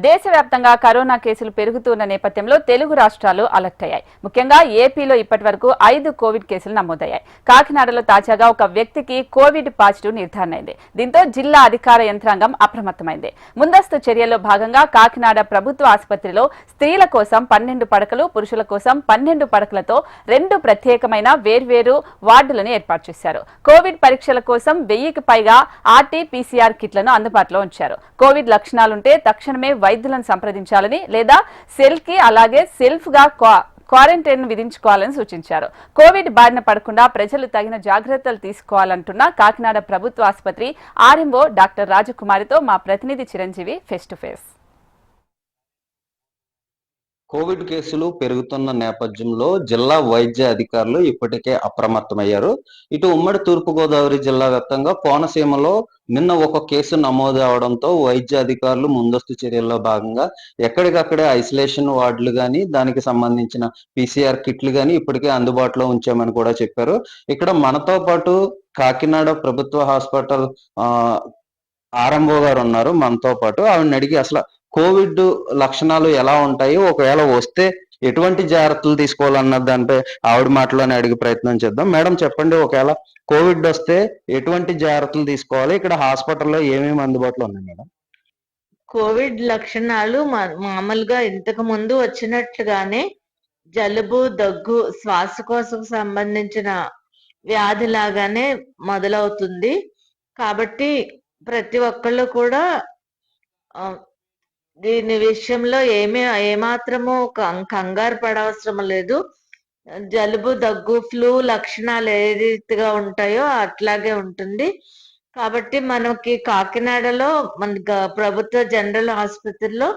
దేశవ్యాప్తంగా కరోనా కేసులు పెరుగుతున్న నేపథ్యంలో తెలుగు రాష్ట్రాలు అలర్ట్ అయ్యాయి. ముఖ్యంగా ఏపీలో ఇప్పటివరకు 5 కోవిడ్ కేసులు నమోదయ్యాయి. కాకినాడలో తాజాగా ఒక వ్యక్తికి కోవిడ్ పాజిటివ్ నిర్ధారణ అయింది. దీంతో జిల్లా అధికార యంత్రాంగం అప్రమత్తమైంది. ముందస్తు చర్యల్లో భాగంగా కాకినాడ ప్రభుత్వ ఆసుపత్రిలో స్త్రీల కోసం 12 పడకలు, పురుషుల కోసం 12 పడకలతో 2 ప్రత్యేకమైన వేర్వేరు వార్డులను ఏర్పాటు చేశారు. కోవిడ్ పరీక్షల కోసం 1000కి పైగా ఆర్టీ-పీసీఆర్ కిట్లను అందుబాటులో ఉంచారు. కోవిడ్ లక్షణాలుంటే తక్షణమే వైద్యులను సంప్రదించాలని లేదా అలాగే సెల్ఫ్ గా క్వారంటైన్ విధించుకోవాలని సూచించారు. కోవిడ్ బారిన పడకుండా ప్రజలు తగిన జాగ్రత్తలు తీసుకోవాలంటున్న కాకినాడ ప్రభుత్వ ఆసుపత్రి ఆర్ఎంఓ డాక్టర్ రాజకుమారితో మా ప్రతినిధి Chiranjeevi face to face. Covid కేసులు పెరుగుతున్న నేపథ్యంలో జిల్లా వైద్య అధికారులు ఇప్పటికే అప్రమత్తమయ్యారు. ఇటు ఉమ్మడి తూర్పుగోదావరి జిల్లా వ్యాప్తంగా కోనసీమలో నిన్న ఒక కేసు నమోదు అవడంతో వైద్య అధికారులు ముందస్తు చర్యల్లో భాగంగా ఎక్కడికక్కడే ఐసోలేషన్ వార్డులు కానీ దానికి సంబంధించిన పీసీఆర్ కిట్లు కానీ ఇప్పటికే అందుబాటులో ఉంచామని కూడా చెప్పారు. ఇక్కడ మనతో పాటు కాకినాడ ప్రభుత్వ హాస్పిటల్ ఆర్ఎంఓ గారు ఉన్నారు మనతో పాటు. ఆవిడని అడిగి అసలు కోవిడ్ లక్షణాలు ఎలా ఉంటాయి, ఒకవేళ వస్తే ఎటువంటి జాగ్రత్తలు తీసుకోవాలన్న దానిపై ఆవిడ మాటలోనే అడిగే ప్రయత్నం చేద్దాం. మేడం చెప్పండి, ఒకవేళ కోవిడ్ వస్తే ఎటువంటి జాగ్రత్తలు తీసుకోవాలి, ఇక్కడ హాస్పిటల్లో ఏమేమి అందుబాటులో ఉన్నాయి మేడం? కోవిడ్ లక్షణాలు మామూలుగా ఇంతకు ముందు వచ్చినట్లుగానే జలుబు, దగ్గు, శ్వాసకోశకు సంబంధించిన వ్యాధి లాగానే మొదలవుతుంది. కాబట్టి ప్రతి ఒక్కళ్ళు కూడా దీని విషయంలో ఏమాత్రము కంగారు పడవసరం లేదు. జలుబు, దగ్గు, ఫ్లూ లక్షణాలు ఏ రీతిగా ఉంటాయో అట్లాగే ఉంటుంది. కాబట్టి మనకి కాకినాడలో మన ప్రభుత్వ జనరల్ ఆసుపత్రిలో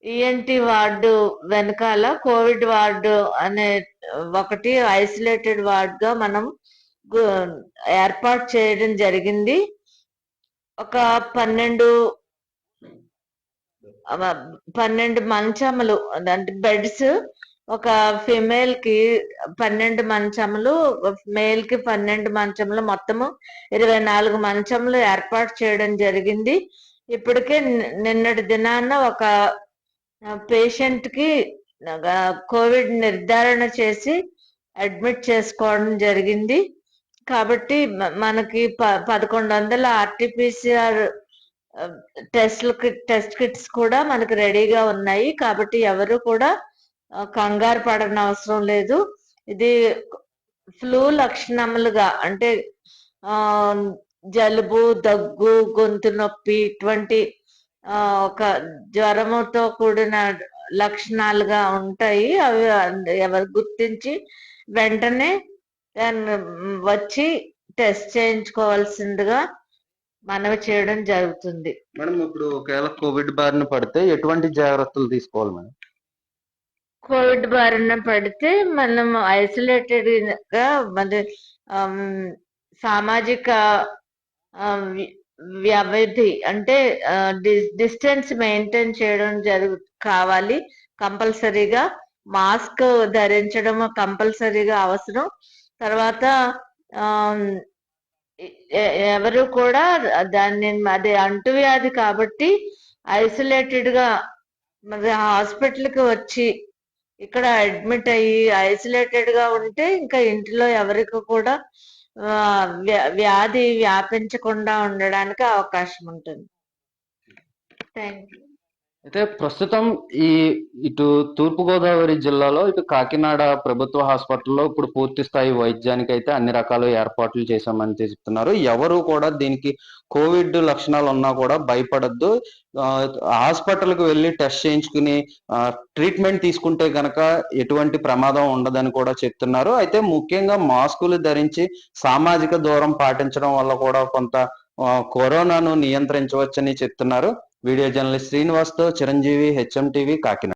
ఈఎన్టీ వార్డు వెనకాల కోవిడ్ వార్డు అనే ఒకటి ఐసోలేటెడ్ వార్డుగా మనం ఏర్పాటు చేయడం జరిగింది. ఒక 12 మంచములు అంటే బెడ్స్, ఒక ఫిమేల్ కి 12 మంచములు, మేల్ కి 12 మంచములు, మొత్తము 24 మంచములు ఏర్పాటు చేయడం జరిగింది. ఇప్పటికే నిన్నటి దినాన ఒక పేషెంట్ కి కోవిడ్ నిర్ధారణ చేసి అడ్మిట్ చేసుకోవడం జరిగింది. కాబట్టి మనకి 1100 ఆర్టీపీసీఆర్ టెస్ట్ కిట్స్ కూడా మనకు రెడీగా ఉన్నాయి. కాబట్టి ఎవరు కూడా కంగారు పడన అవసరం లేదు. ఇది ఫ్లూ లక్షణములుగా అంటే జలుబు, దగ్గు, గొంతు నొప్పి ఇటువంటి ఒక జ్వరముతో కూడిన లక్షణాలుగా ఉంటాయి. అవి ఎవరు గుర్తించి వెంటనే వచ్చి టెస్ట్ చేయించుకోవాల్సిందిగా మనవి చేయడం జరుగుతుంది. మేడం, ఇప్పుడు ఒకవేళ కోవిడ్ బారిన పడితే ఎటువంటి జాగ్రత్తలు తీసుకోవాలి మేడం? కోవిడ్ బారిన పడితే మనం ఐసోలేటెడ్ గా సామాజిక వ్యవధి అంటే డిస్టెన్స్ మెయింటైన్ చేయడం కావాలి. కంపల్సరీగా మాస్క్ ధరించడం కంపల్సరీగా అవసరం. తర్వాత ఎవరు కూడా దాన్ని అది అంటువ్యాధి కాబట్టి ఐసోలేటెడ్ గా మరి హాస్పిటల్కి వచ్చి ఇక్కడ అడ్మిట్ అయ్యి ఐసోలేటెడ్ గా ఉంటే ఇంకా ఇంట్లో ఎవరికి కూడా వ్యాధి వ్యాపించకుండా ఉండడానికి అవకాశం ఉంటుంది. Thank you. అయితే ప్రస్తుతం ఇటు తూర్పుగోదావరి జిల్లాలో ఇటు కాకినాడ ప్రభుత్వ హాస్పిటల్లో ఇప్పుడు పూర్తి స్థాయి వైద్యానికి అయితే అన్ని రకాల ఏర్పాట్లు చేశామని చెప్తున్నారు. ఎవరు కూడా దీనికి కోవిడ్ లక్షణాలు ఉన్నా కూడా భయపడద్దు. హాస్పిటల్కి వెళ్ళి టెస్ట్ చేయించుకుని ట్రీట్మెంట్ తీసుకుంటే గనక ఎటువంటి ప్రమాదం ఉండదని కూడా చెప్తున్నారు. అయితే ముఖ్యంగా మాస్కులు ధరించి సామాజిక దూరం పాటించడం వల్ల కూడా కొంత కరోనాను నియంత్రించవచ్చని చెప్తున్నారు. వీడియో జర్నలిస్ట్ శ్రీనివాస్తో చిరంజీవి, హెచ్ఎం టీవీ, కాకినాడ.